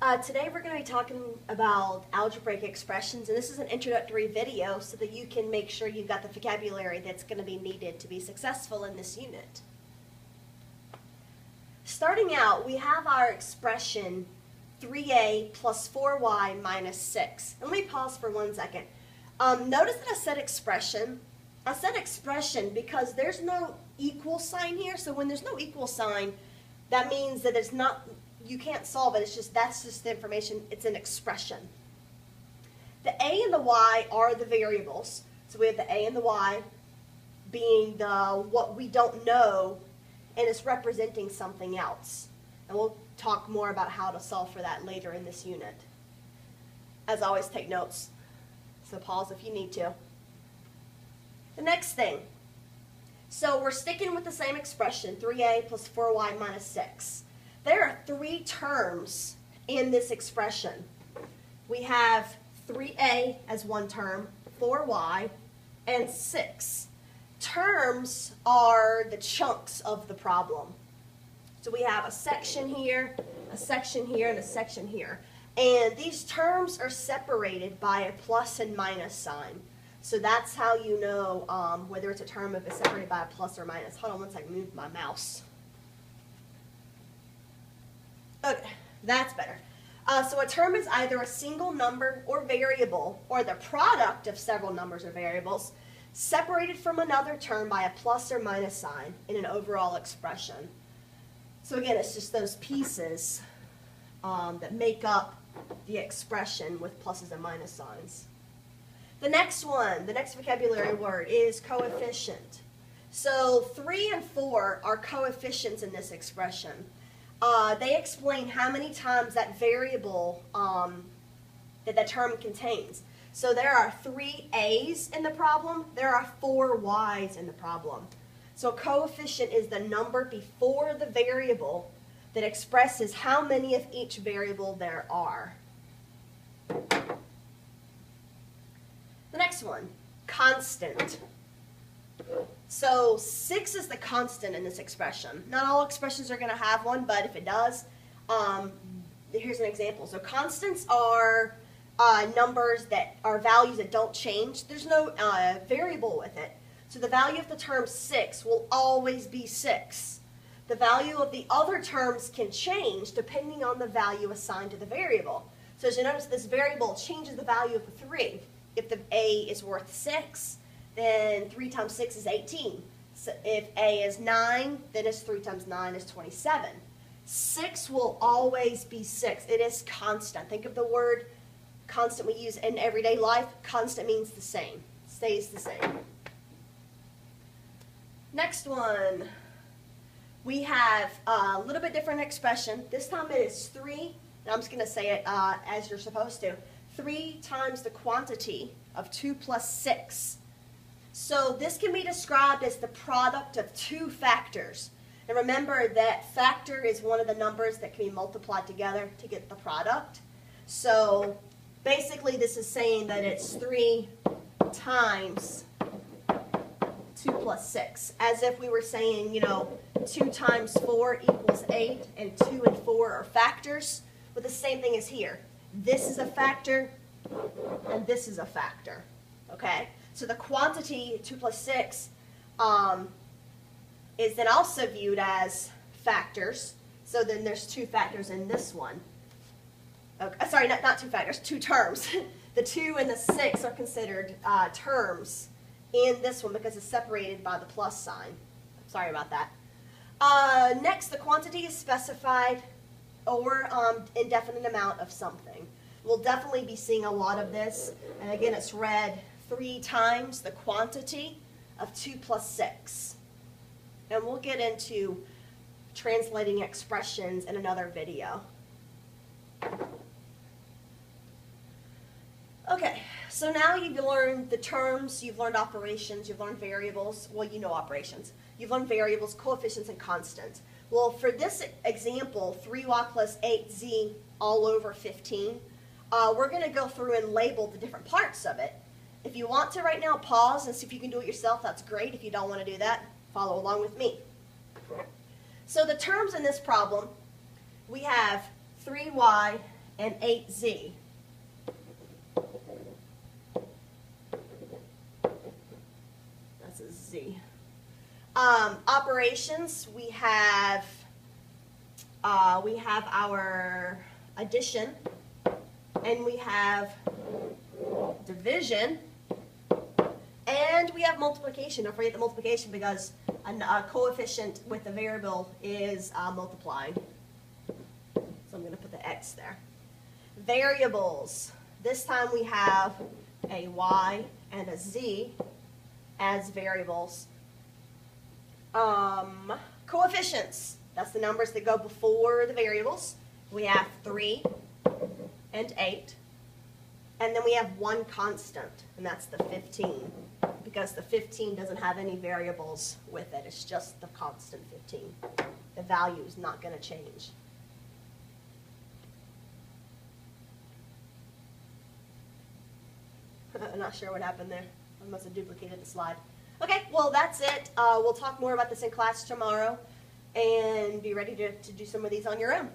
Today we're going to be talking about algebraic expressions, and this is an introductory video so that you can make sure you've got the vocabulary that's going to be needed to be successful in this unit. Starting out, we have our expression 3a plus 4y minus 6. And let me pause for 1 second. Notice that I said expression. I said expression because there's no equal sign here, so when there's no equal sign, that means that it's not, you can't solve it, that's just the information, it's an expression. The a and the y are the variables. So we have the a and the y being the what we don't know, and it's representing something else. And we'll talk more about how to solve for that later in this unit. As always, take notes, so pause if you need to. The next thing, so we're sticking with the same expression, 3a plus 4y minus 6. There are 3 terms in this expression. We have 3a as one term, 4y, and 6. Terms are the chunks of the problem. So we have a section here, a section here, and a section here. And these terms are separated by a plus and minus sign. So that's how you know whether it's a term if it's separated by a plus or minus. Hold on one second, move my mouse. Okay, that's better. So a term is either a single number or variable, or the product of several numbers or variables, separated from another term by a plus or minus sign in an overall expression. So again, it's just those pieces that make up the expression with pluses and minus signs. The next one, the next vocabulary word is coefficient. So 3 and 4 are coefficients in this expression. They explain how many times that variable that term contains. So there are 3 a's in the problem, there are 4 y's in the problem. So a coefficient is the number before the variable that expresses how many of each variable there are. The next one, constant. So 6 is the constant in this expression. Not all expressions are going to have one, but if it does, here's an example. So constants are numbers that are values that don't change. There's no variable with it. So the value of the term 6 will always be 6. The value of the other terms can change depending on the value assigned to the variable. So as you notice, this variable changes the value of the 3. If the a is worth 6, then 3 times 6 is 18. So if a is 9, then it's 3 times 9 is 27. 6 will always be 6. It is constant. Think of the word constant we use in everyday life. Constant means the same. Stays the same. Next one. We have a little bit different expression. This time it is 3, and I'm just going to say it as you're supposed to. 3 times the quantity of 2 plus 6. So this can be described as the product of 2 factors. And remember that factor is one of the numbers that can be multiplied together to get the product. So basically this is saying that it's 3 times 2 plus 6. As if we were saying, 2 times 4 equals 8, and 2 and 4 are factors. But the same thing is here. This is a factor, and this is a factor. Okay? So the quantity, 2 plus 6, is then also viewed as factors. So then there's 2 factors in this one. Okay, sorry, not 2 factors, 2 terms. The 2 and the 6 are considered terms in this one because it's separated by the plus sign. Sorry about that. Next, the quantity is specified or indefinite amount of something. We'll definitely be seeing a lot of this. And again, it's read 3 times the quantity of 2 plus 6. And we'll get into translating expressions in another video. Okay, so now you've learned the terms, you've learned operations, you've learned variables. Well, you know operations. You've learned variables, coefficients, and constants. Well, for this example, 3y plus 8z all over 15, we're going to go through and label the different parts of it. If you want to right now, pause and see if you can do it yourself. That's great. If you don't want to do that, follow along with me. So the terms in this problem, we have 3y and 8z. That's a z. Operations, we have our addition, and we have division, and we have multiplication. Don't forget the multiplication because a coefficient with a variable is multiplying. So I'm going to put the x there. Variables. This time we have a y and a z as variables. Coefficients. That's the numbers that go before the variables. We have 3 and 8. And then we have one constant, and that's the 15, because the 15 doesn't have any variables with it. It's just the constant 15. The value is not going to change. I'm not sure what happened there. I must have duplicated the slide. Okay, well, that's it. We'll talk more about this in class tomorrow, and be ready to do some of these on your own.